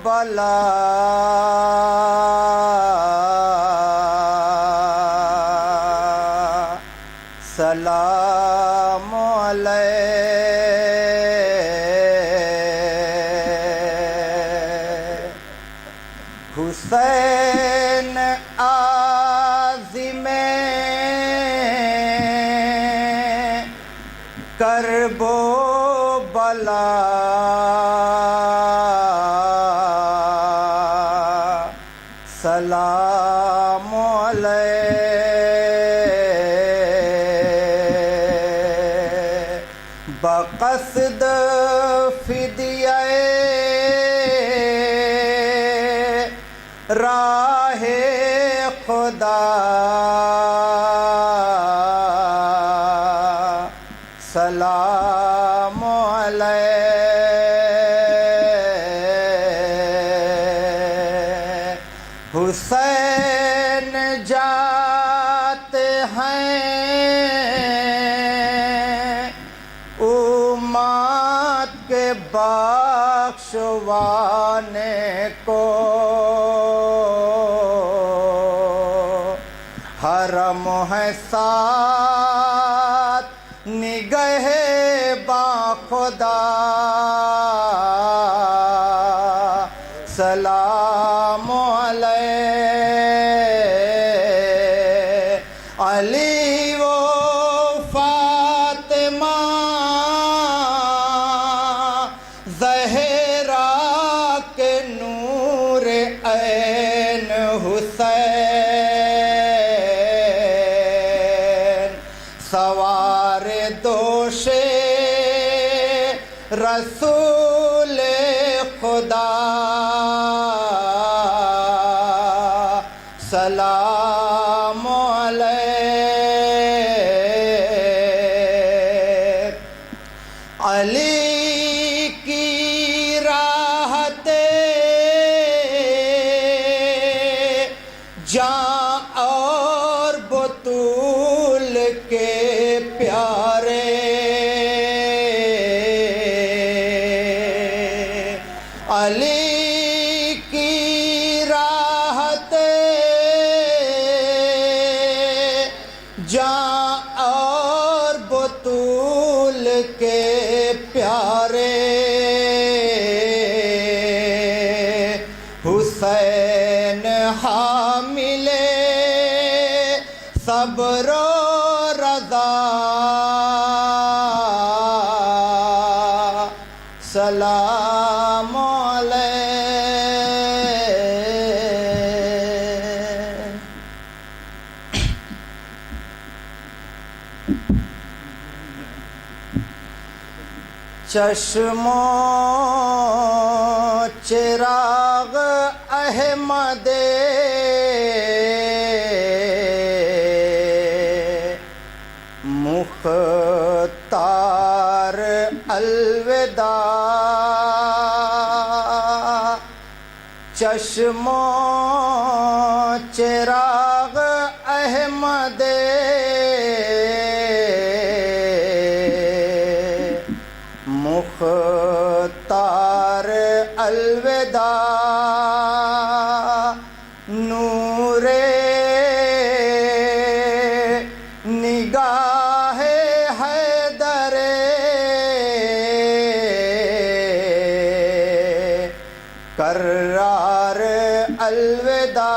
بلا سلام علیہ حسین عازم کرب و بلا سلام علیہ بقصد فدیہ راہ خدا سلام علیہ حسین جاتے ہیں امت کے بخشوانے کو حرم ہے ساتھ نگہ با خدا سلام علیہ علی و فاطمہ زہرا کے نور عین حسین سوار دوش رسول خدا سلام علیہ علی کی راحتے جاں اور بطول کے پیارے علی کی راحتے جاں اور بطول کے پیارے حسین حامل صبر و رضا سلام علیہ چشم و چراغ احمد مختار الوداع چشم و چراغ احمد مختار الوداع نور نگاہ حیدر کرار الوداع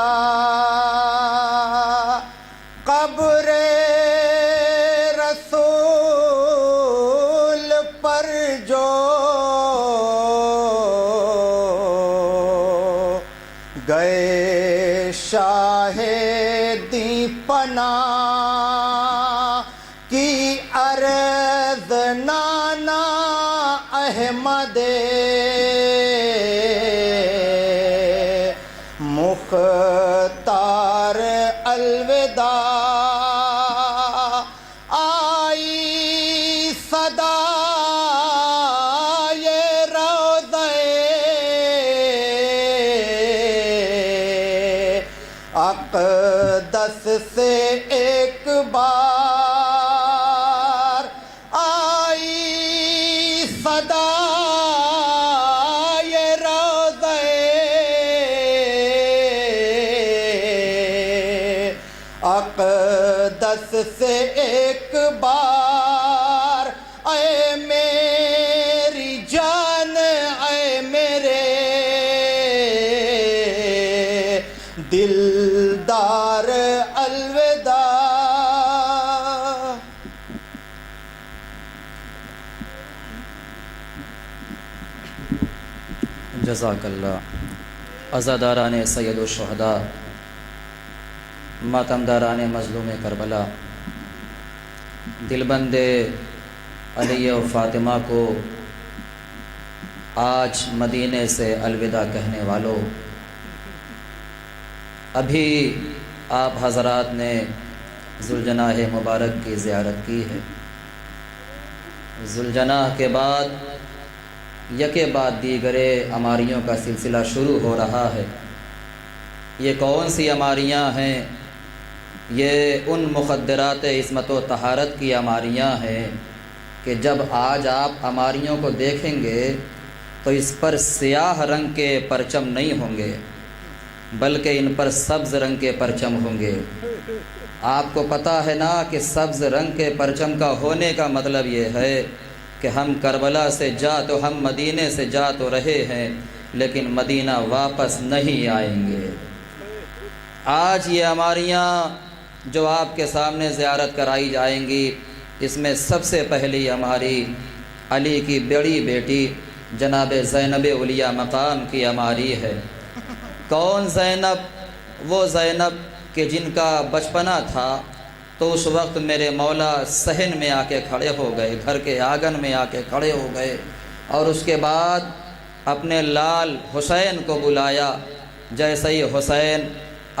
قبر رسول پر جو گئے شاہدی پناہ کی عرض نانا احمد مختار الوداع آئی صدا یہ روضہ اقدس سے ایک بار آئی صدا یہ روضہ سے ایک بار اے میری جان اے میرے دلدار الوداع. جزاک اللہ. عزاداران سید الشہداء، ماتمداران مظلوم کربلا، دلبند علی و فاطمہ کو آج مدینے سے الوداع کہنے والوں، ابھی آپ حضرات نے ذوالجناح مبارک کی زیارت کی ہے. ذوالجناح کے بعد یکے بعد دیگرے عماریوں کا سلسلہ شروع ہو رہا ہے. یہ کون سی عماریاں ہیں؟ یہ ان مخدرات عصمت و طہارت کی عماریاں ہیں کہ جب آج آپ عماریوں کو دیکھیں گے تو اس پر سیاہ رنگ کے پرچم نہیں ہوں گے، بلکہ ان پر سبز رنگ کے پرچم ہوں گے. آپ کو پتہ ہے نا کہ سبز رنگ کے پرچم کا ہونے کا مطلب یہ ہے کہ ہم کربلا سے ہم مدینے سے جا تو رہے ہیں، لیکن مدینہ واپس نہیں آئیں گے. آج یہ عماریاں جو آپ کے سامنے زیارت کرائی جائیں گی، اس میں سب سے پہلی عماری علی کی بڑی بیٹی جناب زینب اولیاء مقام کی عماری ہے. کون زینب؟ وہ زینب کہ جن کا بچپنا تھا تو اس وقت میرے مولا صحن میں آ کے کھڑے ہو گئے، گھر کے آنگن میں آ کے کھڑے ہو گئے، اور اس کے بعد اپنے لال حسین کو بلایا. جیسے ہی حسین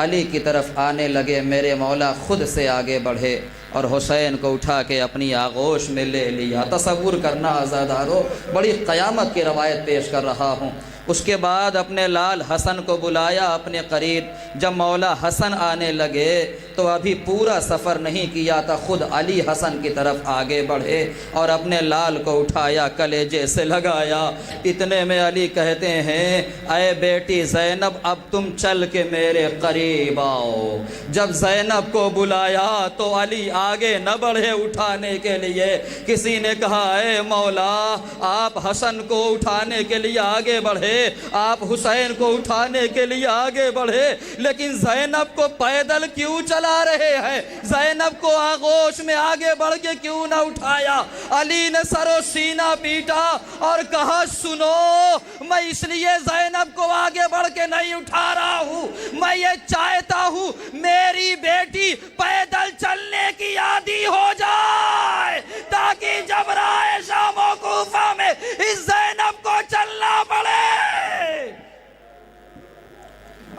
علی کی طرف آنے لگے، میرے مولا خود سے آگے بڑھے اور حسین کو اٹھا کے اپنی آغوش میں لے لیا. تصور کرنا عزادارو، بڑی قیامت کی روایت پیش کر رہا ہوں. اس کے بعد اپنے لال حسن کو بلایا اپنے قریب. جب مولا حسن آنے لگے تو ابھی پورا سفر نہیں کیا تھا، خود علی حسن کی طرف آگے بڑھے اور اپنے لال کو اٹھایا، کلیجے سے لگایا. اتنے میں علی کہتے ہیں، اے بیٹی زینب اب تم چل کے میرے قریب آؤ. جب زینب کو بلایا تو علی آگے نہ بڑھے اٹھانے کے لیے. کسی نے کہا، اے مولا آپ حسن کو اٹھانے کے لیے آگے بڑھے، آپ حسین کو اٹھانے کے لیے آگے بڑھے، لیکن زینب کو پیدل کیوں چلا رہے ہیں؟ زینب کو آغوش میں آگے بڑھ کے کیوں نہ اٹھایا؟ علی نے سر و سینہ پیٹا اور کہا، سنو، میں اس لیے زینب کو آگے بڑھ کے نہیں اٹھا رہا ہوں، میں یہ چاہتا ہوں میری بیٹی پیدل چلنے کی عادی ہو جائے، تاکہ جب راہ شام و کوفہ میں اس زینب کو چلنا پڑے.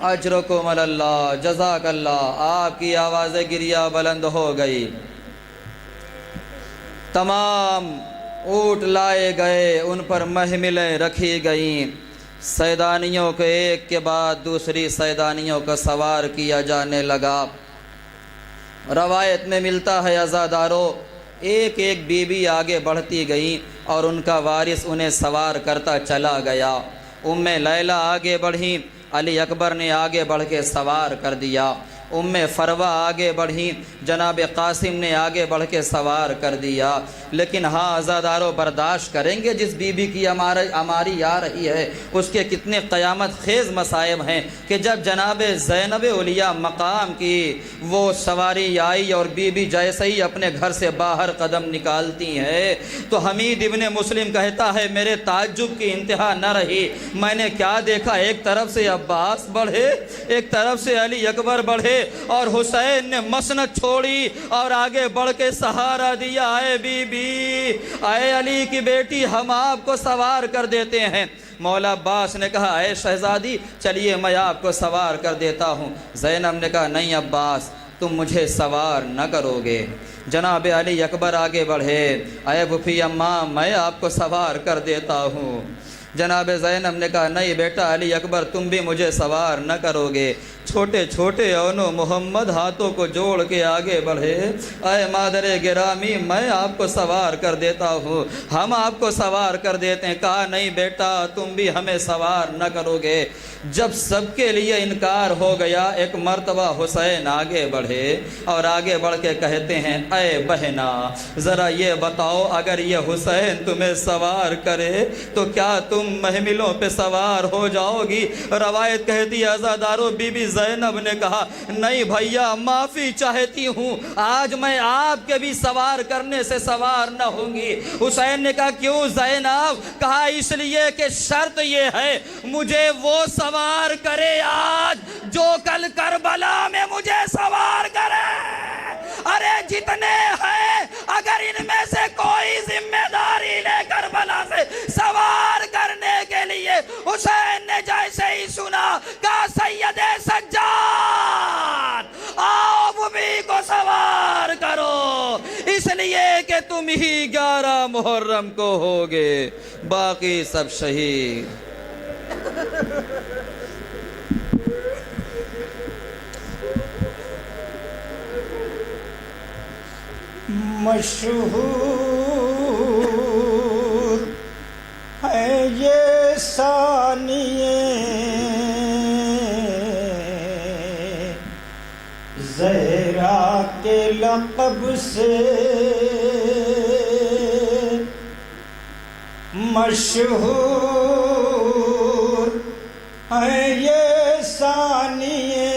اجرکم اللہ، جزاک اللہ. آپ کی آواز گریہ بلند ہو گئی. تمام اونٹ لائے گئے، ان پر محملیں رکھی گئیں. سیدانیوں کو ایک کے بعد دوسری سیدانیوں کو سوار کیا جانے لگا. روایت میں ملتا ہے عزادارو، ایک ایک بیوی آگے بڑھتی گئیں اور ان کا وارث انہیں سوار کرتا چلا گیا. ام لیلہ آگے بڑھیں، علی اکبر نے آگے بڑھ کے سوار کر دیا. ام فروہ آگے بڑھیں، جناب قاسم نے آگے بڑھ کے سوار کر دیا. لیکن ہاں عزادارو، برداشت کریں گے جس بی بی کی عماری آ رہی ہے اس کے کتنے قیامت خیز مصائب ہیں کہ جب جناب زینب اولیاء مقام کی وہ سواری آئی اور بی بی جیسے ہی اپنے گھر سے باہر قدم نکالتی ہیں تو حمید ابن مسلم کہتا ہے، میرے تعجب کی انتہا نہ رہی. میں نے کیا دیکھا، ایک طرف سے عباس بڑھے، ایک طرف سے علی اکبر بڑھے، اور حسین نے مسند چھوڑی اور آگے بڑھ کے سہارا دیا. اے بی بی، اے علی کی بیٹی، ہم آپ کو سوار کر دیتے ہیں. مولا عباس نے کہا، اے شہزادی چلیے میں آپ کو سوار کر دیتا ہوں. زینب نے کہا، نہیں عباس، تم مجھے سوار نہ کرو گے. جناب علی اکبر آگے بڑھے، اے بھوپھی اماں میں آپ کو سوار کر دیتا ہوں. جناب زینب نے کہا نہیں بیٹا علی اکبر تم بھی مجھے سوار نہ کرو گے۔ چھوٹے چھوٹے اونو محمد ہاتھوں کو جوڑ کے آگے بڑھے، اے مادر گرامی میں آپ کو سوار کر دیتا ہوں، ہم آپ کو سوار کر دیتے ہیں۔ کہا نہیں بیٹا تم بھی ہمیں سوار نہ کرو گے۔ جب سب کے لیے انکار ہو گیا، ایک مرتبہ حسین آگے بڑھے اور آگے بڑھ کے کہتے ہیں اے بہنا ذرا یہ بتاؤ اگر یہ حسین تمہیں سوار کرے تو کیا تم محملوں پہ سوار ہو جاؤ گی؟ روایت کہتی ہے عزادارو بی بی زینب نے کہا نہیں بھیا معافی چاہتی ہوں، آج میں آپ کے بھی سوار کرنے سے سوار نہ ہوں گی۔ حسین نے کہا کیوں زینب؟ کہا اس لیے کہ شرط یہ ہے مجھے وہ سوار کرے آج جو کل کربلا میں مجھے سوار کرے۔ ارے جتنے ہیں اگر ان میں سے کوئی ذمہ داری لے کربلا سے سوار کرنے کے لیے، حسین نے جیسے ہی سنا کہا سید سجاد آؤ بوبی کو سوار کرو، اس لیے کہ تم ہی 11 محرم کو ہوگے، باقی سب شہید۔ مشہور ہے یہ ثانیے زہرا کے لقب سے، مشہور ہے یہ ثانیے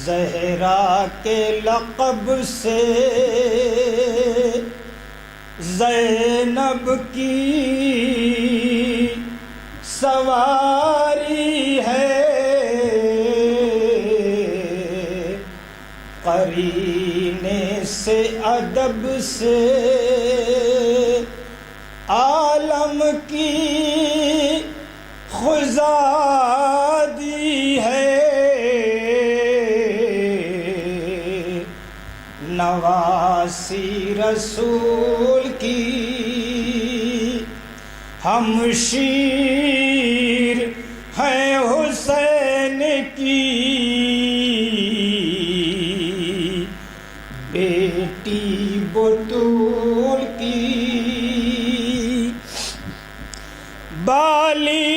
زہرا کے لقب سے، زینب کی سواری ہے قرینے سے ادب سے، عالم کی خزادی ہے نواسی رسول کی، ہم شیر ہیں حسین کی، بیٹی بطول کی، بالی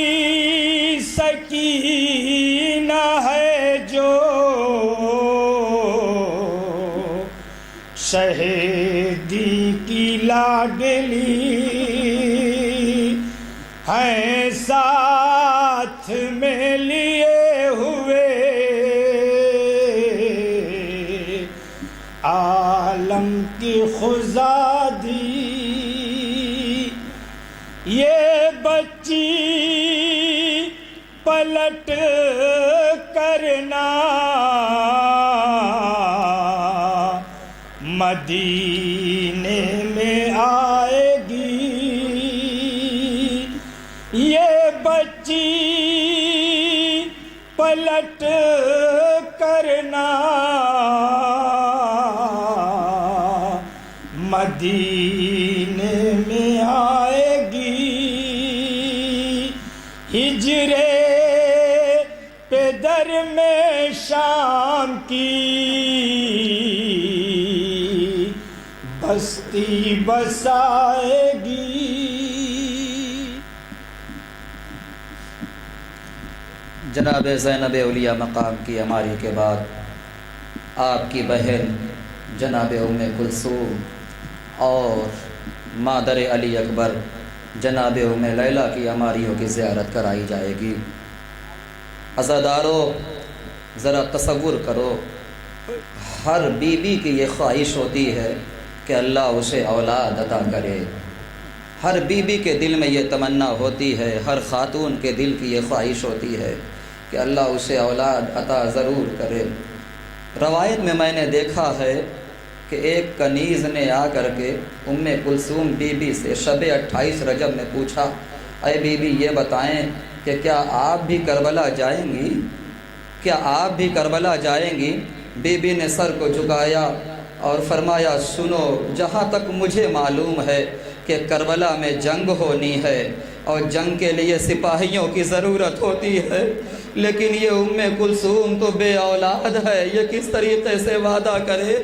سکینہ ہے جو شہیدی کی لاڈلی ہے ساتھ میں لیے ہوئے، عالم کی خزادی یہ بچی پلٹ کرنا مدینے میں آئے گی، یہ بچی پلٹ کرنا مدینے میں آئے گی، ہجرے پدر میں شام کی بستی بسائے گی۔ جناب زینب اولیاء مقام کی اماری کے بعد آپ کی بہن جناب ام کلثوم اور مادر علی اکبر جناب ام لیلہ کی اماریوں کی زیارت کرائی جائے گی۔ عزادارو ذرا تصور کرو، ہر بیوی کی یہ خواہش ہوتی ہے کہ اللہ اسے اولاد عطا کرے، ہر بیوی کے دل میں یہ تمنا ہوتی ہے، ہر خاتون کے دل کی یہ خواہش ہوتی ہے کہ اللہ اسے اولاد عطا ضرور کرے۔ روایت میں نے دیکھا ہے کہ ایک کنیز نے آ کر کے ام کلثوم بی بی سے شب 28 رجب میں پوچھا اے بی بی یہ بتائیں کہ کیا آپ بھی کربلا جائیں گی؟ کیا آپ بھی کربلا جائیں گی؟ بی بی نے سر کو جھکایا اور فرمایا سنو، جہاں تک مجھے معلوم ہے کہ کربلا میں جنگ ہونی ہے اور جنگ کے لیے سپاہیوں کی ضرورت ہوتی ہے، لیکن یہ ام کلثوم تو بے اولاد ہے، یہ کس طریقے سے وعدہ کرے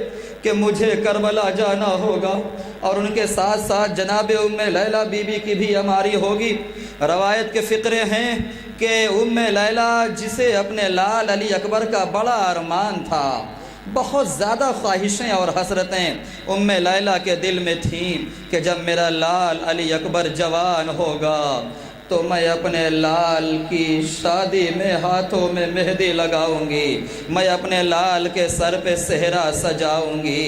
کہ مجھے کربلا جانا ہوگا؟ اور ان کے ساتھ ساتھ جناب ام لیلہ بی بی کی بھی اماری ہوگی۔ روایت کے فقرے ہیں کہ ام لیلہ جسے اپنے لال علی اکبر کا بڑا ارمان تھا، بہت زیادہ خواہشیں اور حسرتیں ام لیلہ کے دل میں تھیں کہ جب میرا لال علی اکبر جوان ہوگا تو میں اپنے لال کی شادی میں ہاتھوں میں مہندی لگاؤں گی، میں اپنے لال کے سر پہ صحرا سجاؤں گی۔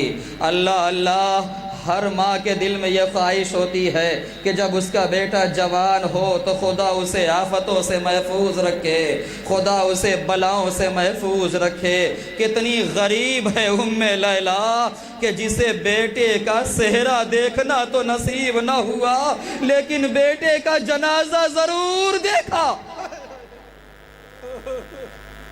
اللہ اللہ، ہر ماں کے دل میں یہ خواہش ہوتی ہے کہ جب اس کا بیٹا جوان ہو تو خدا اسے آفتوں سے محفوظ رکھے، خدا اسے بلاؤں سے محفوظ رکھے۔ کتنی غریب ہے ام لیلہ کہ جسے بیٹے کا صحرا دیکھنا تو نصیب نہ ہوا، لیکن بیٹے کا جنازہ ضرور دیکھا۔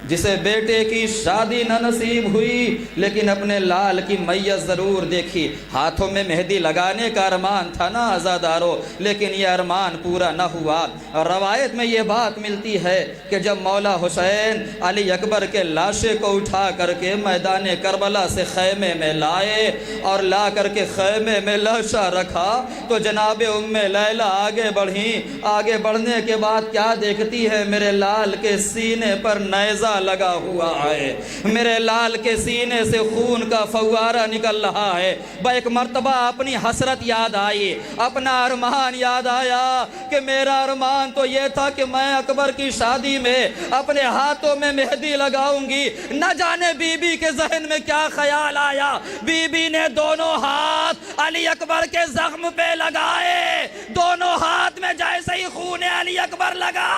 جسے بیٹے کی شادی نہ نصیب ہوئی لیکن اپنے لال کی میت ضرور دیکھی۔ ہاتھوں میں مہندی لگانے کا ارمان تھا نا عزادارو، لیکن یہ ارمان پورا نہ ہوا۔ روایت میں یہ بات ملتی ہے کہ جب مولا حسین علی اکبر کے لاشے کو اٹھا کر کے میدان کربلا سے خیمے میں لائے اور لا کر کے خیمے میں لاشا رکھا تو جناب ام لیلہ آگے بڑھیں۔ آگے بڑھنے کے بعد کیا دیکھتی ہے؟ میرے لال کے سینے پر نیزہ لگا ہوا ہے، میرے لال کے سینے سے خون کا فوارہ نکل رہا ہے۔ ایک مرتبہ اپنی حسرت یاد آئی، اپنا ارمان یاد آیا کہ میرا ارمان تو یہ تھا کہ میں اکبر کی شادی میں اپنے ہاتھوں میں مہندی لگاؤں گی۔ نہ جانے بی بی کے ذہن میں کیا خیال آیا، بی بی نے دونوں ہاتھ علی اکبر کے زخم پہ لگائے، دونوں ہاتھ میں جیسے ہی خون علی اکبر لگا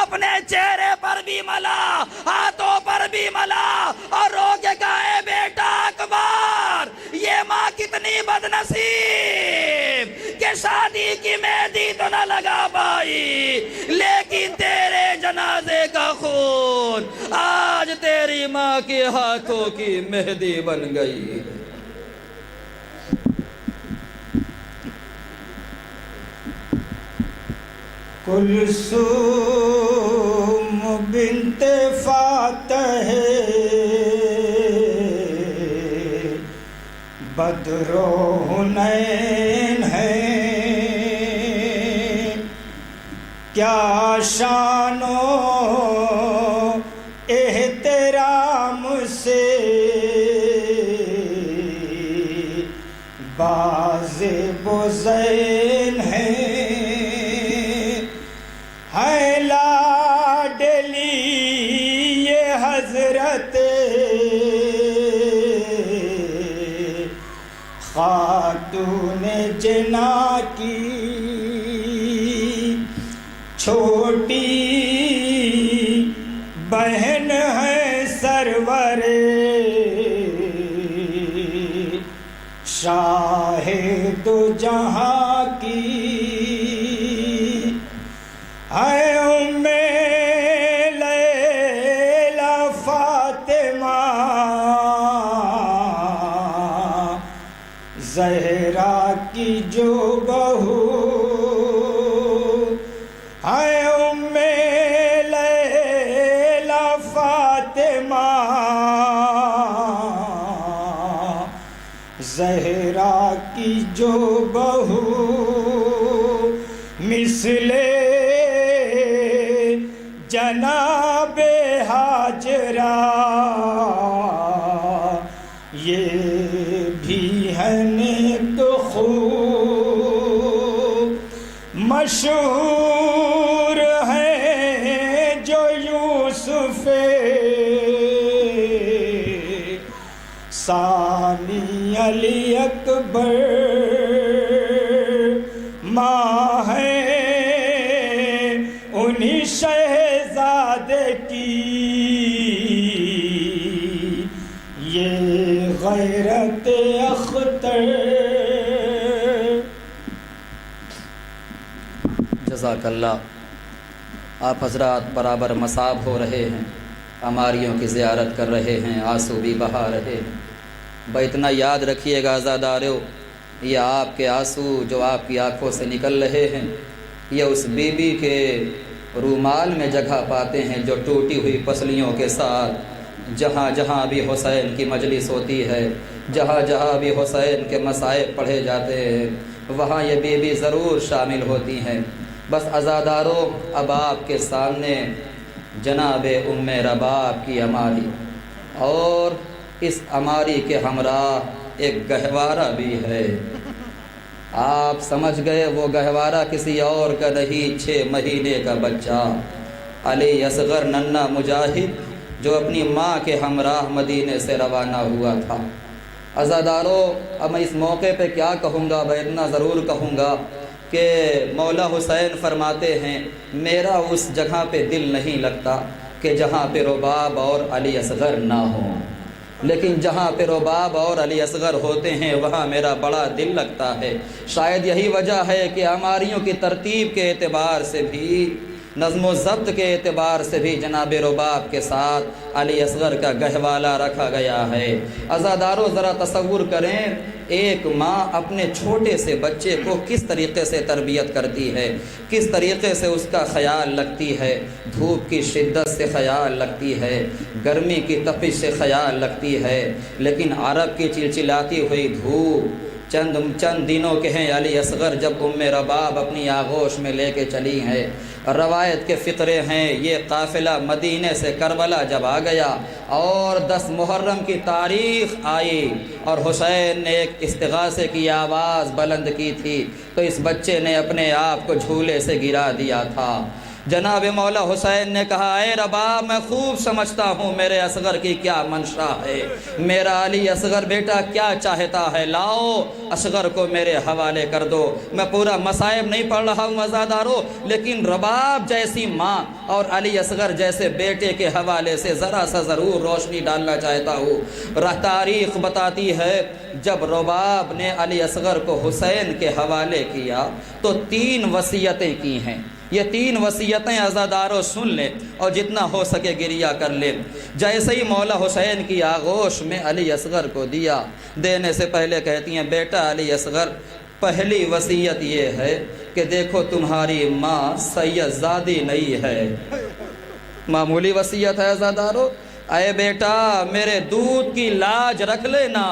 اپنے چہرے پر بھی ملا، ہاتھوں پر بھی ملا اور رو کے کہا، اے بیٹا اکبر، یہ ماں کتنی بد نصیب کہ شادی کی مہندی تو نہ لگا پائی، لیکن تیرے جنازے کا خون آج تیری ماں کے ہاتھوں کی مہندی بن گئی۔ کلثوم بنت فاتح بدر و حنین ہے، کیا شان و احترام سے باز بزین ہے، ہے لاڈلی یہ حضرت خاتون جنا کی، چھوٹی بہن ہے سرور شاہ دو جہاں کی، ہے ام لیلہ فاطمہ زہرا کی جو بہو، ہے ام لیلہ فاطمہ زہرا کی جو بہو، مثل جناب حاجرہ یہ بھی ہے نیک خو، مشہور ہے جو یوسف ثانی علی اکبر ماں ہے انہی شہزادے کی، یہ غیرت اختر۔ جزاک اللہ۔ آپ حضرات برابر مصاب ہو رہے ہیں، اماریوں کی زیارت کر رہے ہیں، آنسو بھی بہا رہے ہیں۔ اتنا یاد رکھیے گا عزادارو یہ آپ کے آنسو جو آپ کی آنکھوں سے نکل رہے ہیں، یہ اس بی بی کے رومال میں جگہ پاتے ہیں جو ٹوٹی ہوئی پسلیوں کے ساتھ جہاں جہاں بھی حسین کی مجلس ہوتی ہے، جہاں جہاں بھی حسین کے مصائب پڑھے جاتے ہیں، وہاں یہ بی بی ضرور شامل ہوتی ہیں۔ بس عزاداروں، اب آپ کے سامنے جناب ام رباب کی عماری، اور اس عماری کے ہمراہ ایک گہوارہ بھی ہے۔ آپ سمجھ گئے وہ گہوارہ کسی اور کا نہیں، 6 مہینے کا بچہ علی اصغر ننھا مجاہد جو اپنی ماں کے ہمراہ مدینے سے روانہ ہوا تھا۔ عزاداروں، اب میں اس موقع پہ کیا کہوں گا، میں اتنا ضرور کہوں گا کہ مولا حسین فرماتے ہیں میرا اس جگہ پہ دل نہیں لگتا کہ جہاں پہ رباب اور علی اصغر نہ ہوں، لیکن جہاں پہ رباب اور علی اصغر ہوتے ہیں وہاں میرا بڑا دل لگتا ہے۔ شاید یہی وجہ ہے کہ عماریوں کی ترتیب کے اعتبار سے بھی، نظم و ضبط کے اعتبار سے بھی جناب رباب کے ساتھ علی اصغر کا گہوالہ رکھا گیا ہے۔ عزاداروں، ذرا تصور کریں ایک ماں اپنے چھوٹے سے بچے کو کس طریقے سے تربیت کرتی ہے، کس طریقے سے اس کا خیال رکھتی ہے، دھوپ کی شدت سے خیال رکھتی ہے، گرمی کی تپش سے خیال رکھتی ہے، لیکن عرب کی چلچلاتی ہوئی دھوپ چند دنوں کے ہیں علی اصغر جب ام رباب اپنی آغوش میں لے کے چلی ہیں۔ روایت کے فقرے ہیں یہ قافلہ مدینے سے کربلا جب آ گیا اور 10 محرم کی تاریخ آئی اور حسین نے ایک استغاثے کی آواز بلند کی تھی تو اس بچے نے اپنے آپ کو جھولے سے گرا دیا تھا۔ جناب مولا حسین نے کہا اے رباب میں خوب سمجھتا ہوں میرے اصغر کی کیا منشا ہے، میرا علی اصغر بیٹا کیا چاہتا ہے، لاؤ اصغر کو میرے حوالے کر دو۔ میں پورا مصائب نہیں پڑھ رہا ہوں عزاداروں، لیکن رباب جیسی ماں اور علی اصغر جیسے بیٹے کے حوالے سے ذرا سا ضرور روشنی ڈالنا چاہتا ہوں۔ تاریخ بتاتی ہے جب رباب نے علی اصغر کو حسین کے حوالے کیا تو 3 وصیتیں کی ہیں۔ یہ 3 وصیتیں عزاداروں سن لیں اور جتنا ہو سکے گریہ کر لیں۔ جیسے ہی مولا حسین کی آغوش میں علی اصغر کو دیا، دینے سے پہلے کہتی ہیں بیٹا علی اصغر، پہلی وصیت یہ ہے کہ دیکھو تمہاری ماں سید زادی نہیں ہے۔ معمولی وصیت ہے عزاداروں، اے بیٹا میرے دودھ کی لاج رکھ لینا،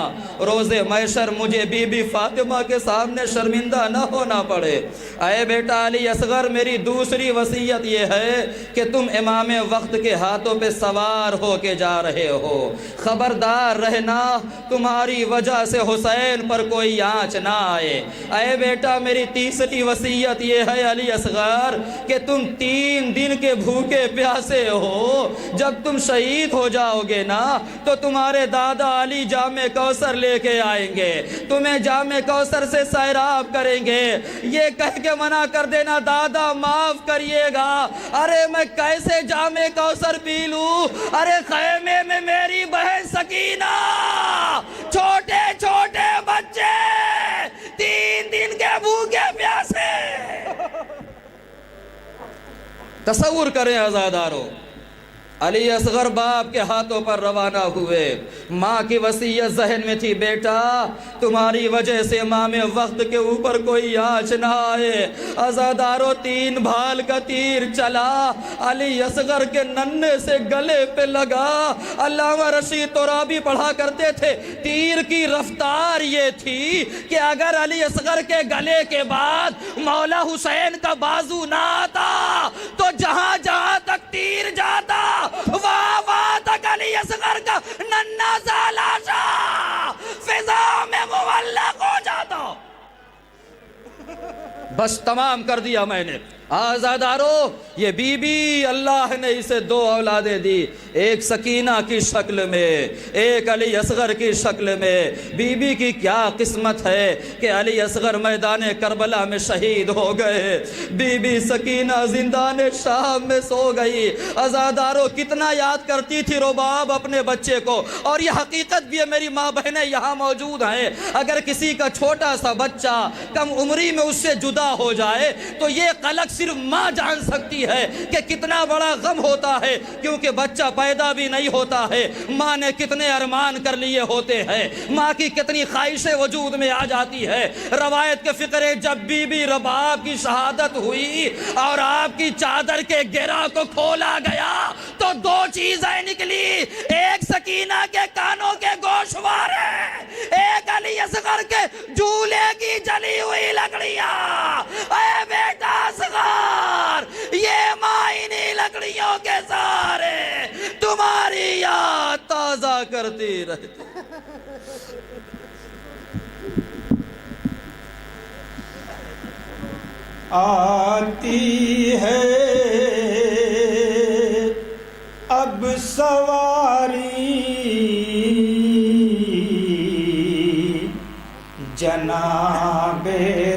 روز محشر مجھے بی بی فاطمہ کے سامنے شرمندہ نہ ہونا پڑے۔ اے بیٹا علی اصغر میری دوسری وصیت یہ ہے کہ تم امام وقت کے ہاتھوں پہ سوار ہو کے جا رہے ہو، خبردار رہنا تمہاری وجہ سے حسین پر کوئی آنچ نہ آئے۔ اے بیٹا میری تیسری وصیت یہ ہے علی اصغر کہ تم 3 دن کے بھوکے پیاسے ہو، جب تم شہید ہو جاؤ گے نا تو تمہارے دادا علی جامِ کوثر لے کے آئیں گے، تمہیں جامِ کوثر سے سیراب کریں گے۔ یہ کہہ کے منع کر دینا دادا معاف کریے گا، ارے میں کیسے جامِ کوثر پی لوں، ارے خیمے میں میری بہن سکینہ، چھوٹے چھوٹے بچے 3 دن کے بھوکے پیاسے۔ تصور کریں عزاداروں، علی اصغر باپ کے ہاتھوں پر روانہ ہوئے، ماں کی وصیت ذہن میں تھی بیٹا تمہاری وجہ سے امام وقت کے اوپر کوئی آنچ نہ آئے۔ عزاداروں 3 بھال کا تیر چلا، علی اصغر کے ننھے سے گلے پہ لگا۔ علامہ رشید ترابی پڑھا کرتے تھے تیر کی رفتار یہ تھی کہ اگر علی اصغر کے گلے کے بعد مولا حسین کا بازو نہ آتا تو جہاں جہاں تک تیر جاتا واہ تک علی اصغر کا ننھا سا لاشا فضا میں معلق ہو جاتا۔ بس تمام کر دیا میں نے۔ آزادارو یہ بی بی اللہ نے اسے 2 اولادیں دی، ایک سکینہ کی شکل میں، ایک علی اصغر کی شکل میں۔ بی بی کی کیا قسمت ہے کہ علی اصغر میدان کربلا میں شہید ہو گئے، بی بی سکینہ زندان شام میں سو گئی۔ عزادارو کتنا یاد کرتی تھی رباب اپنے بچے کو، اور یہ حقیقت بھی ہے میری ماں بہنیں یہاں موجود ہیں، اگر کسی کا چھوٹا سا بچہ کم عمری میں اس سے جدا ہو جائے تو یہ قلق صرف ماں جان سکتی ہے کہ کتنا بڑا غم ہوتا ہے، کیونکہ بچہ پیدا بھی نہیں ہوتا ہے، ماں نے کتنے ارمان کر لیے ہوتے ہیں، ماں کی کتنی خواہشیں وجود میں آ جاتی ہے۔ روایت کے فقرے، جب بی بی رباب کی شہادت ہوئی اور آپ کی چادر کے گرہ کو کھولا گیا تو دو چیزیں نکلی، ایک سکینہ کے کانوں کے گوشوارے، ایک علی اصغر کے جھولے کی جلی ہوئی لکڑیاں۔ اے بیٹا اصغر، یہ ماں انہی لکڑیوں کے سہارے تمہاری یاد تازہ کرتی رہتی۔ آتی ہے اب سواری جناب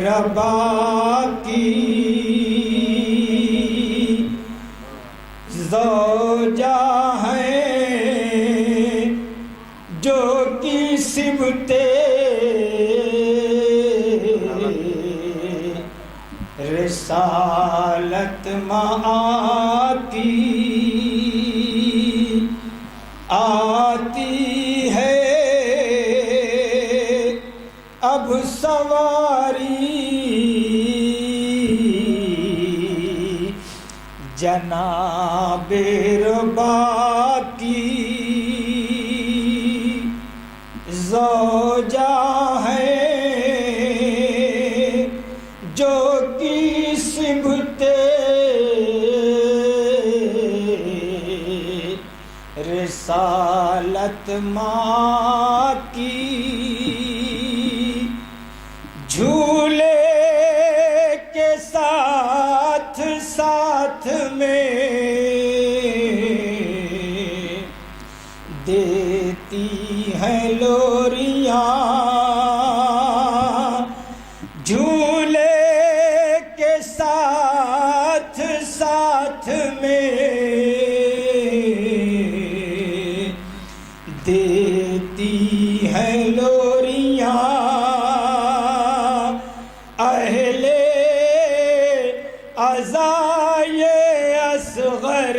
ربا کی، زوجہ ہے جو کی سمتے رسالت آتی، آتی ہے اب سواری جناب ربا کی، زوجہ ہے جو کی سمتے رسالت ماں کی، جھولے کے ساتھ ساتھ میں دیتی ہیں لوریاں، جھولے کے ساتھ ساتھ میں دیتی ہیں لوریاں، اہل عزائے اصغر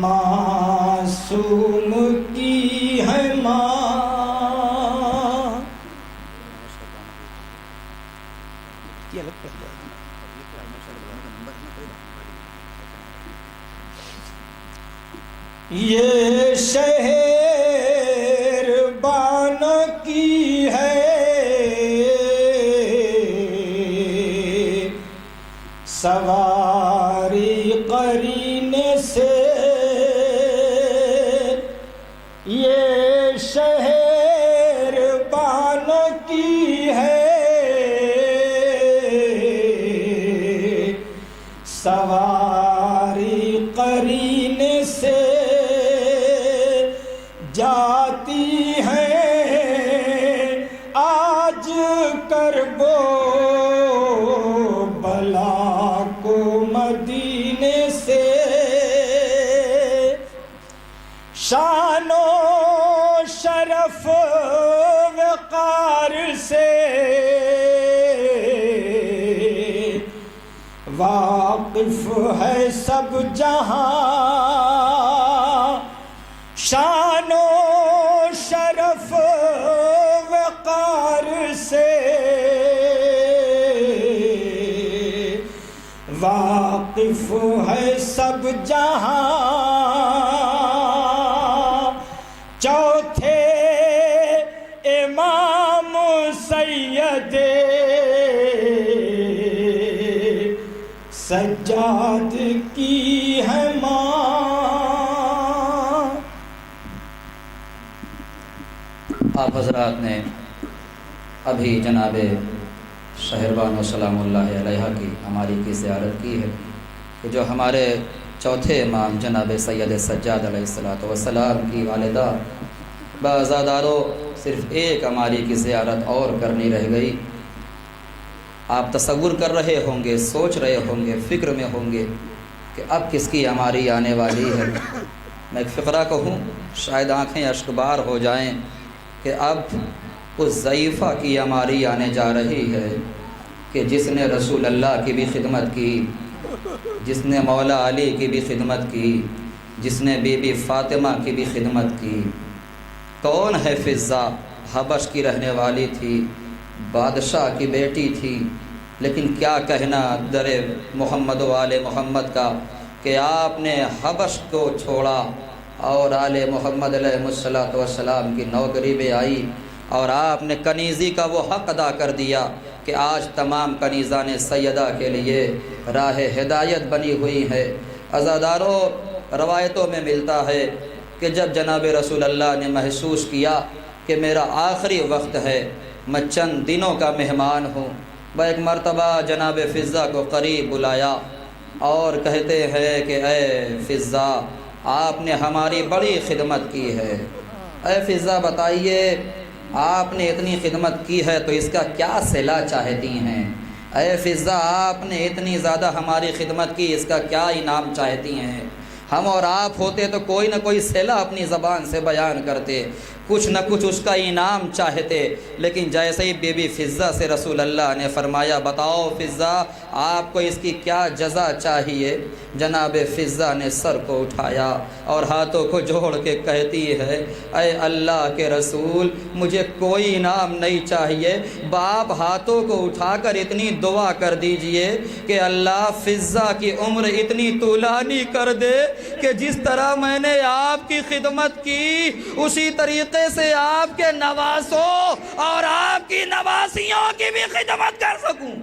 معصوم کی ہے ماں۔ یہ شہر بانوں کی ہے سواری قرینے سے، یہ شہر بانوں کی ہے سواری قرینے سے، جاتی ہیں آج کربو بلا کو مدینے سے، شان و شرف وقار سے واقف ہے سب جہاں، شان و شرف وقار سے واقف ہے سب جہاں، چوتھے امام سید سجاد کی ہے ماں۔ آپ حضرات نے ابھی جناب شہربانو سلام اللہ علیہ کی ہماری کی زیارت کی ہے کہ جو ہمارے چوتھے امام جناب سید سجاد علیہ السلام کی والدہ بعزادارو صرف ایک ہماری کی زیارت اور کرنی رہ گئی۔ آپ تصور کر رہے ہوں گے، سوچ رہے ہوں گے، فکر میں ہوں گے کہ اب کس کی ہماری آنے والی ہے۔ میں ایک فقرہ کہوں، شاید آنکھیں اشکبار ہو جائیں کہ اب اس ضعیفہ کی ہماری آنے جا رہی ہے کہ جس نے رسول اللہ کی بھی خدمت کی، جس نے مولا علی کی بھی خدمت کی، جس نے بی بی فاطمہ کی بھی خدمت کی، کون ہے فضہ؟ حبش کی رہنے والی تھی، بادشاہ کی بیٹی تھی، لیکن کیا کہنا در محمد و آل محمد کا کہ آپ نے حبش کو چھوڑا اور آل محمد علیہ السلام کی نوکری میں آئی، اور آپ نے کنیزی کا وہ حق ادا کر دیا کہ آج تمام کنیزان سیدہ کے لیے راہ ہدایت بنی ہوئی ہے۔ عزاداروں، روایتوں میں ملتا ہے کہ جب جناب رسول اللہ نے محسوس کیا کہ میرا آخری وقت ہے، میں چند دنوں کا مہمان ہوں، وہ ایک مرتبہ جناب فضہ کو قریب بلایا اور کہتے ہیں کہ اے فضہ، آپ نے ہماری بڑی خدمت کی ہے، اے فضہ بتائیے آپ نے اتنی خدمت کی ہے تو اس کا کیا صلہ چاہتی ہیں؟ اے فضہ، آپ نے اتنی زیادہ ہماری خدمت کی، اس کا کیا انعام چاہتی ہیں؟ ہم اور آپ ہوتے تو کوئی نہ کوئی صلہ اپنی زبان سے بیان کرتے، کچھ نہ کچھ اس کا انعام چاہتے، لیکن جیسے ہی بی بی فضہ سے رسول اللہ نے فرمایا بتاؤ فضہ آپ کو اس کی کیا جزا چاہیے، جناب فضہ نے سر کو اٹھایا اور ہاتھوں کو جوڑ کے کہتی ہے اے اللہ کے رسول، مجھے کوئی انعام نہیں چاہیے، باپ ہاتھوں کو اٹھا کر اتنی دعا کر دیجئے کہ اللہ فضہ کی عمر اتنی طولانی کر دے کہ جس طرح میں نے آپ کی خدمت کی اسی طریقے سے آپ کے نواسوں اور آپ کی نواسیوں کی بھی خدمت کر سکوں،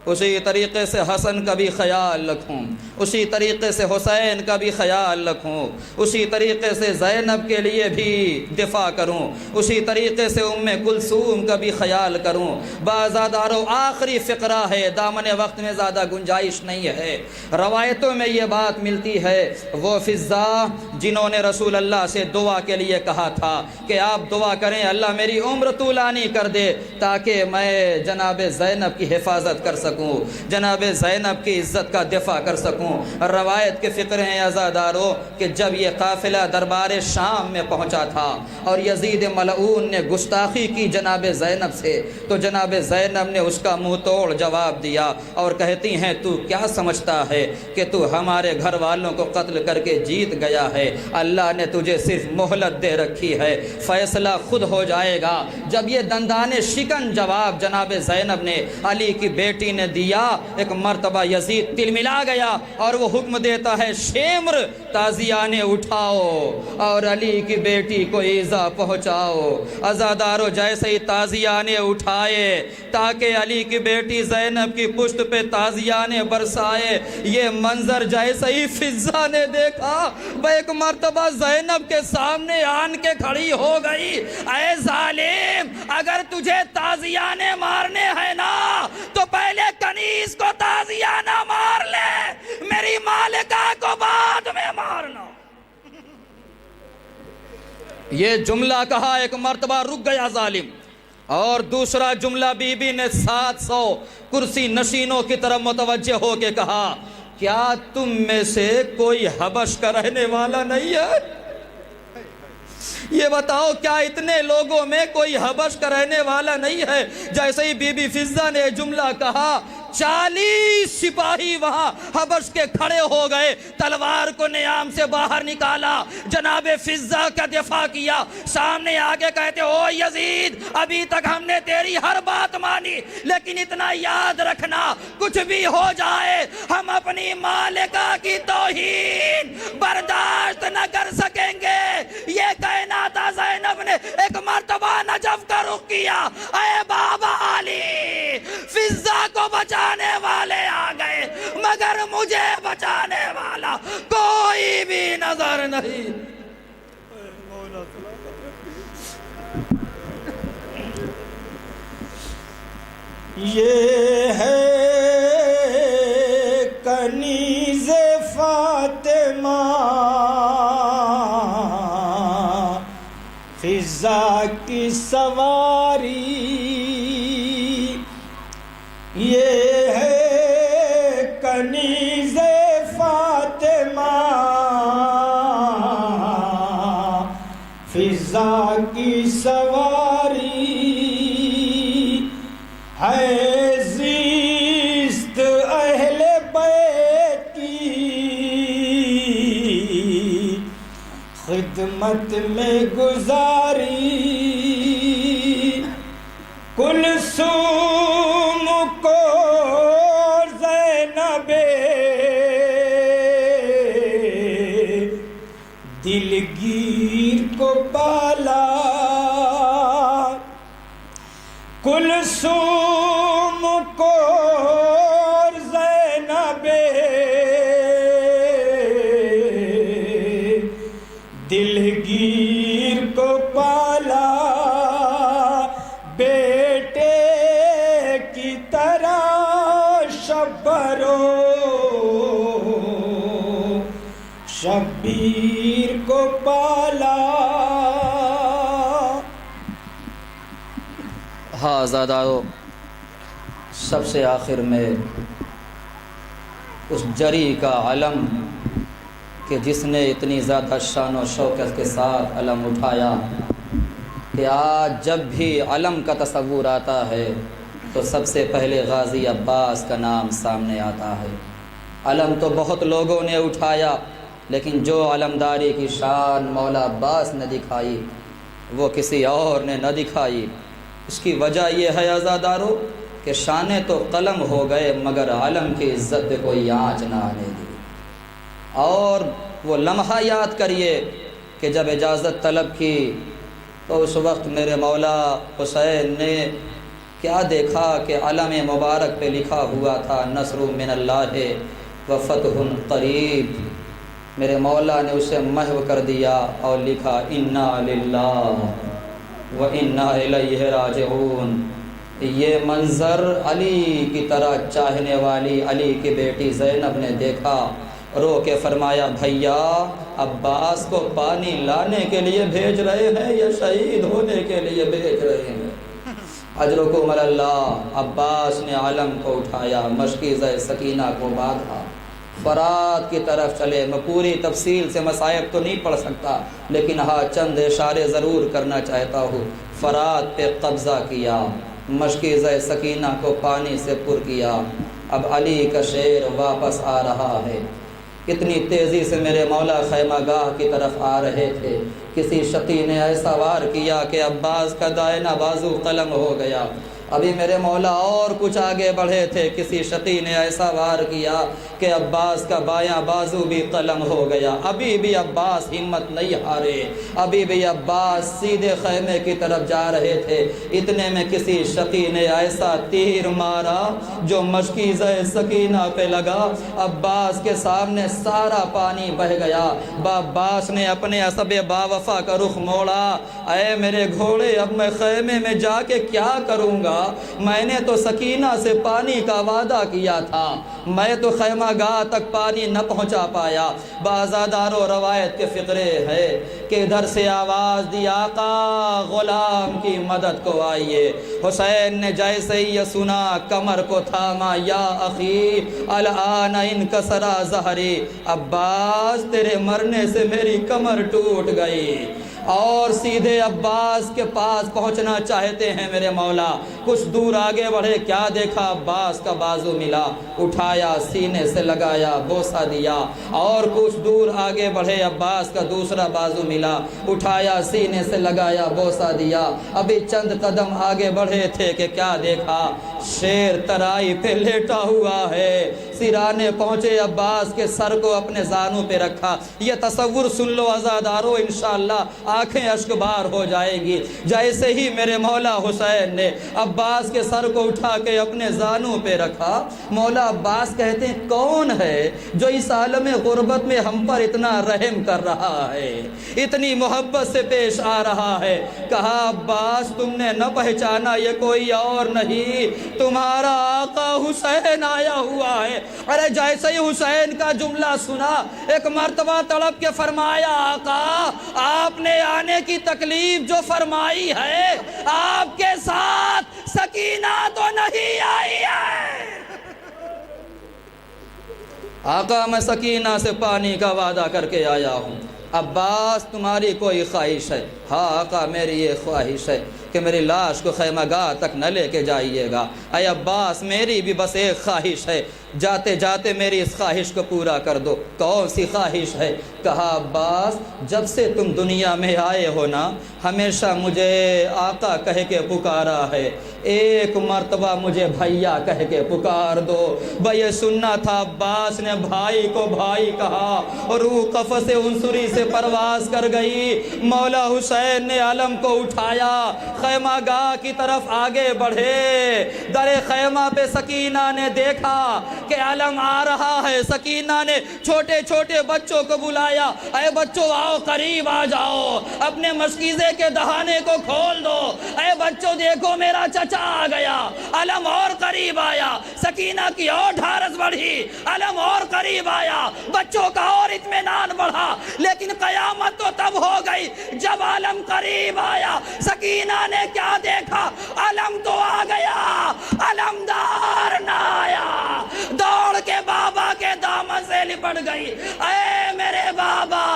اسی طریقے سے حسن کا بھی خیال رکھوں، اسی طریقے سے حسین کا بھی خیال رکھوں، اسی طریقے سے زینب کے لیے بھی دفاع کروں، اسی طریقے سے ام کلثوم کا بھی خیال کروں۔ بازاداروں، آخری فقرہ ہے، دامن وقت میں زیادہ گنجائش نہیں ہے، روایتوں میں یہ بات ملتی ہے وہ فضہ جنہوں نے رسول اللہ سے دعا کے لیے کہا تھا کہ آپ دعا کریں اللہ میری عمر طولانی کر دے تاکہ میں جناب زینب کی حفاظت کر سکوں، جناب زینب کی عزت کا دفاع کر سکوں۔ روایت کے فقرے ہیں عزاداروں کہ جب یہ قافلہ دربار شام میں پہنچا تھا اور یزید ملعون نے گستاخی کی جناب زینب سے، تو جناب زینب نے اس کا منہ توڑ جواب دیا اور کہتی ہیں تو کیا سمجھتا ہے کہ تو ہمارے گھر والوں کو قتل کر کے جیت گیا ہے، اللہ نے تجھے صرف مہلت دے رکھی ہے، فیصلہ خود ہو جائے گا۔ جب یہ دندان شکن جواب جناب زینب نے علی کی بیٹی نے دیا، ایک مرتبہ یزید تلملا گیا اور وہ حکم دیتا ہے شمر تازیانے اٹھاؤ اور علی کی بیٹی کو ایذا پہنچاؤ۔ عزادارو، جیسے ہی تازیانے اٹھائے تاکہ علی کی بیٹی زینب کی پشت پہ تازیانے برسائے، یہ منظر جیسے ہی فضہ نے دیکھا وہ ایک مرتبہ زینب کے سامنے آن کے کھڑی ہو گئی، اے ظالم، اگر تجھے تازیانے مارنے ہیں نا تو پہلے کنیز کو تازیانہ مار لے، میری مالکہ کو بعد میں مارنا۔ یہ جملہ کہا، ایک مرتبہ رک گیا ظالم، اور دوسرا جملہ بی بی نے 700 کرسی نشینوں کی طرف متوجہ ہو کے کہا کیا تم میں سے کوئی حبش کا رہنے والا نہیں ہے؟ یہ بتاؤ کیا اتنے لوگوں میں کوئی حبش کا رہنے والا نہیں ہے؟ جیسے ہی بی بی فضہ نے جملہ کہا 40 سپاہی وہاں حبش کے کھڑے ہو گئے، تلوار کو نیام سے باہر نکالا، جناب فضہ کا دفاع کیا، سامنے آگے کہتے او یزید ابھی تک ہم نے تیری ہر بات مانی، لیکن اتنا یاد رکھنا کچھ بھی ہو جائے ہم اپنی مالکہ کی توہین برداشت نہ کر سکیں گے۔ یہ کہنا تھا زینب نے ایک مرتبہ نجف کا رخ کیا، اے بابا علی، فضہ کو بچانے والے آ گئے مگر مجھے بچانے والا کوئی بھی نظر نہیں۔ یہ ہے کنیز فاطمہ فضہ کی سواری، یہ ہے کنیز فاطمہ فضہ کی سواری، ہے زیست اہل بیت کی خدمت میں گزاری کلثوم کو زینب دلگیر کو پالا کلثوم کو زینب دلگیر کو پالا بیٹے کی طرح شبرو شبیر کو پالا. ہاں آزادارو، سب سے آخر میں اس جری کا علم کہ جس نے اتنی زیادہ شان و شوکت کے ساتھ علم اٹھایا کہ آج جب بھی علم کا تصور آتا ہے تو سب سے پہلے غازی عباس کا نام سامنے آتا ہے. علم تو بہت لوگوں نے اٹھایا لیکن جو علمداری کی شان مولا عباس نے دکھائی وہ کسی اور نے نہ دکھائی. اس کی وجہ یہ ہے عزادارو کہ شانیں تو قلم ہو گئے مگر علم کی عزت پہ کوئی آنچ نہ آنے دی. اور وہ لمحہ یاد کریے کہ جب اجازت طلب کی تو اس وقت میرے مولا حسین نے کیا دیکھا کہ علم مبارک پہ لکھا ہوا تھا نصر من اللہ و فتح قریب. میرے مولا نے اسے محو کر دیا اور لکھا انا للہ و انا الیہ راجعون. یہ منظر علی کی طرح چاہنے والی علی کی بیٹی زینب نے دیکھا، رو کے فرمایا بھیا عباس کو پانی لانے کے لیے بھیج رہے ہیں یا شہید ہونے کے لیے بھیج رہے ہیں؟ اجرکم اللہ. عباس نے علم کو اٹھایا، مشکیزہ سکینہ کو باندھا، فرات کی طرف چلے. میں پوری تفصیل سے مصائب تو نہیں پڑھ سکتا لیکن ہاں چند اشارے ضرور کرنا چاہتا ہوں. فرات پہ قبضہ کیا، مشکیزہ سکینہ کو پانی سے پر کیا. اب علی کا شیر واپس آ رہا ہے. کتنی تیزی سے میرے مولا خیمہ گاہ کی طرف آ رہے تھے. کسی شقی نے ایسا وار کیا کہ عباس کا دائنہ بازو قلم ہو گیا. ابھی میرے مولا اور کچھ آگے بڑھے تھے، کسی شقی نے ایسا وار کیا کہ عباس کا بایاں بازو بھی قلم ہو گیا. ابھی بھی عباس ہمت نہیں ہارے، ابھی بھی عباس سیدھے خیمے کی طرف جا رہے تھے. اتنے میں کسی شقی نے ایسا تیر مارا جو مشکیزہ سکینہ پہ لگا. عباس کے سامنے سارا پانی بہہ گیا. عباس نے اپنے عصب باوفا کا رخ موڑا. اے میرے گھوڑے، اب میں خیمے میں جا کے کیا کروں گا؟ میں نے تو سکینہ سے پانی کا وعدہ کیا تھا، میں تو خیمہ گاہ تک پانی نہ پہنچا پایا. بازادارو روایت کے فقرے ہے کہ ادھر سے آواز دی آقا غلام کی مدد کو آئیے. حسین نے جیسے ہی یہ سنا کمر کو تھاما، یا اخی الان انکسرا ظہری. عباس تیرے مرنے سے میری کمر ٹوٹ گئی. اور سیدھے عباس کے پاس پہنچنا چاہتے ہیں میرے مولا. کچھ دور آگے بڑھے، کیا دیکھا؟ عباس کا بازو ملا، اٹھایا، سینے سے لگایا، بوسہ دیا. اور کچھ دور آگے بڑھے، عباس کا دوسرا بازو ملا، اٹھایا، سینے سے لگایا، بوسہ دیا. ابھی چند قدم آگے بڑھے تھے کہ کیا دیکھا؟ شیر ترائی پہ لیٹا ہوا ہے. سرانے پہنچے، عباس کے سر کو اپنے زانوں پہ رکھا. یہ تصور سن لو عزادارو، انشاءاللہ آنکھیں اشکبار ہو جائیں گی. جیسے ہی میرے مولا حسین نے عباس کے سر کو اٹھا کے اپنے زانوں پہ رکھا، مولا عباس کہتے ہیں کون ہے جو اس عالم غربت میں ہم پر اتنا رحم کر رہا ہے، اتنی محبت سے پیش آ رہا ہے؟ کہا عباس تم نے نہ پہچانا، یہ کوئی اور نہیں تمہارا آقا حسین آیا ہوا ہے. ارے جیسے ہی حسین کا جملہ سنا، ایک مرتبہ تڑپ کے فرمایا آقا آپ نے آنے کی تکلیف جو فرمائی ہے، آپ کے ساتھ سکینہ تو نہیں آئی ہے؟ آقا میں سکینہ سے پانی کا وعدہ کر کے آیا ہوں. عباس تمہاری کوئی خواہش ہے؟ ہاں آقا میری یہ خواہش ہے کہ میری لاش کو خیمہ گاہ تک نہ لے کے جائیے گا۔ اے عباس میری بھی بس ایک خواہش ہے، جاتے جاتے میری اس خواہش کو پورا کر دو۔ کون سی خواہش ہے؟ کہا عباس جب سے تم دنیا میں آئے ہو نا ہمیشہ مجھے آقا کہہ کے پکارا ہے، ایک مرتبہ مجھے بھیا کہہ کے پکار دو۔ بھئی سننا تھا عباس نے بھائی کو بھائی کہا اور روح قفس عنصری سے پرواز کر گئی۔ مولا حسین نے علم کو اٹھایا، خیمہ گاہ کی طرف آگے بڑھے۔ در خیمہ پہ سکینہ نے دیکھا کہ علم آ رہا ہے۔ سکینہ نے چھوٹے چھوٹے بچوں کو بلایا، اے بچوں آؤ قریب آ جاؤ، اپنے مشکیزے کے دہانے کو کھول دو۔ اے بچوں دیکھو میرا چچا آ گیا۔ علم اور قریب آیا، سکینہ کی اور ڈھارس بڑھی، علم اور قریب آیا، بچوں کا اور اطمینان بڑھا۔ لیکن قیامت تو تب ہو گئی جب علم قریب آیا۔ سکینہ نے کیا دیکھا؟ علم تو آ گیا، علمدار نہ آیا۔ دوڑ کے بابا کے دامن سے لپٹ گئی، اے میرے بابا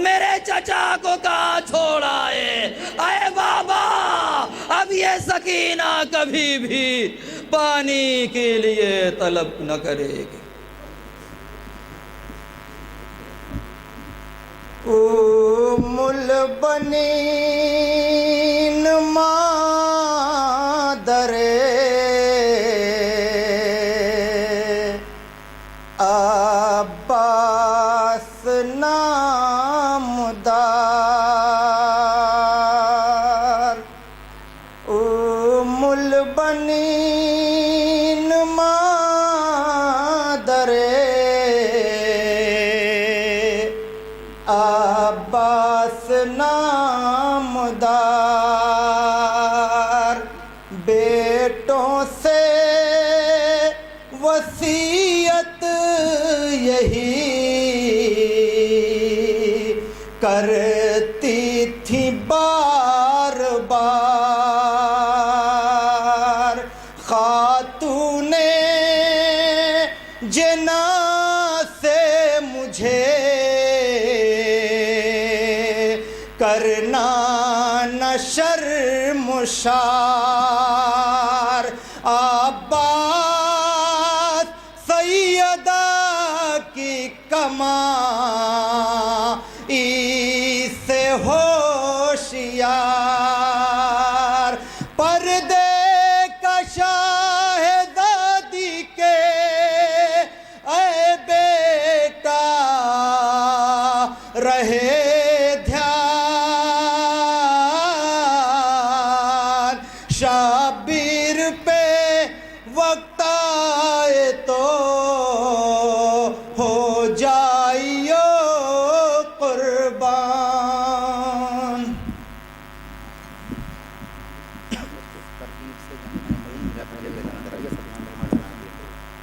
میرے چچا کو کہاں چھوڑ آئے؟ اے بابا اب یہ سکینہ کبھی بھی پانی کے لیے طلب نہ کرے گی۔ البنین مادر عباس نامدار، البنین مادر عباس نامدار، بیٹوں سے وصیت یہی کرتی تھی بار بار، خاتون جنا سے مجھے کرنا نہ شرمسار، عباس سیدہ کی کمائی سے ہوشیار، پردے کا شاہزادی کے اے بیٹا رہے شابیر پہ وقت آئے تو ہو جائیو قربان۔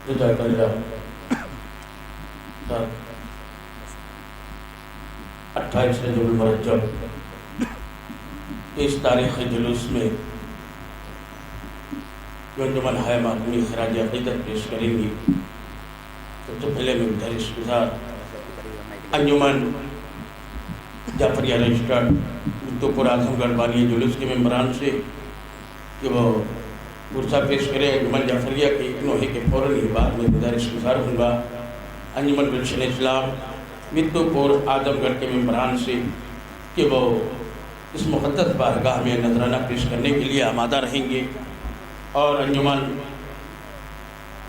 جزاک اللہ۔ 28 رجب المرجب اس تاریخ جلوس میں جو انجمن ہائمہ اپنی خراج عقیدت پیش کریں گی، سب سے پہلے میں گزارش گزار انجمن جعفریہ رجسٹرڈ متوپور اعظم گڑھ بانی جلوس کے ممبران سے کہ وہ گرسہ پیش کرے۔ انجمن جعفریہ کے انوہے کے فوراً ہی بعد میں گزارش گزار ہوں گا انجمن گلشن اسلام متوپور اعظم گڑھ کے ممبران سے کہ وہ اس مقدس بارگاہ میں نذرانہ پیش کرنے کے لیے آمادہ رہیں گے، اور انجمن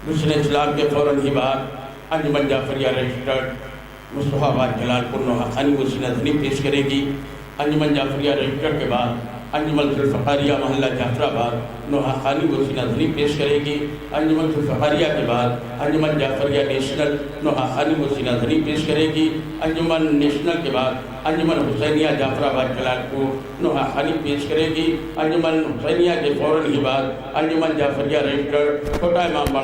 گلشن اسلام کے فوراً ہی بعد انجمن جعفریہ رجسٹرڈ مصطفیٰ آباد جلال پور نوحہ خانی وہ سینہ دھنی پیش کرے گی۔ انجمن جعفریہ رجسٹرڈ کے بعد انجمن ذوالفقاریہ محلہ جعفر آباد نوحہ خانی وہ سینہ دھنی پیش کرے گی۔ انجمن ذوالفقاریہ کے بعد انجمن جعفریہ نیشنل نوحہ خانی وہ سینہ دھنی پیش کرے گی۔ انجمن نیشنل کے بعد انجمن حسینیہ جعفر آباد جلال پور نوحہ خانی پیش کرے گی۔ انجمن حسینیہ کے فوراً ہی بعد انجمن جعفریہ رجسٹرڈ چھوٹا امام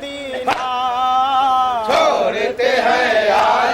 مدینہ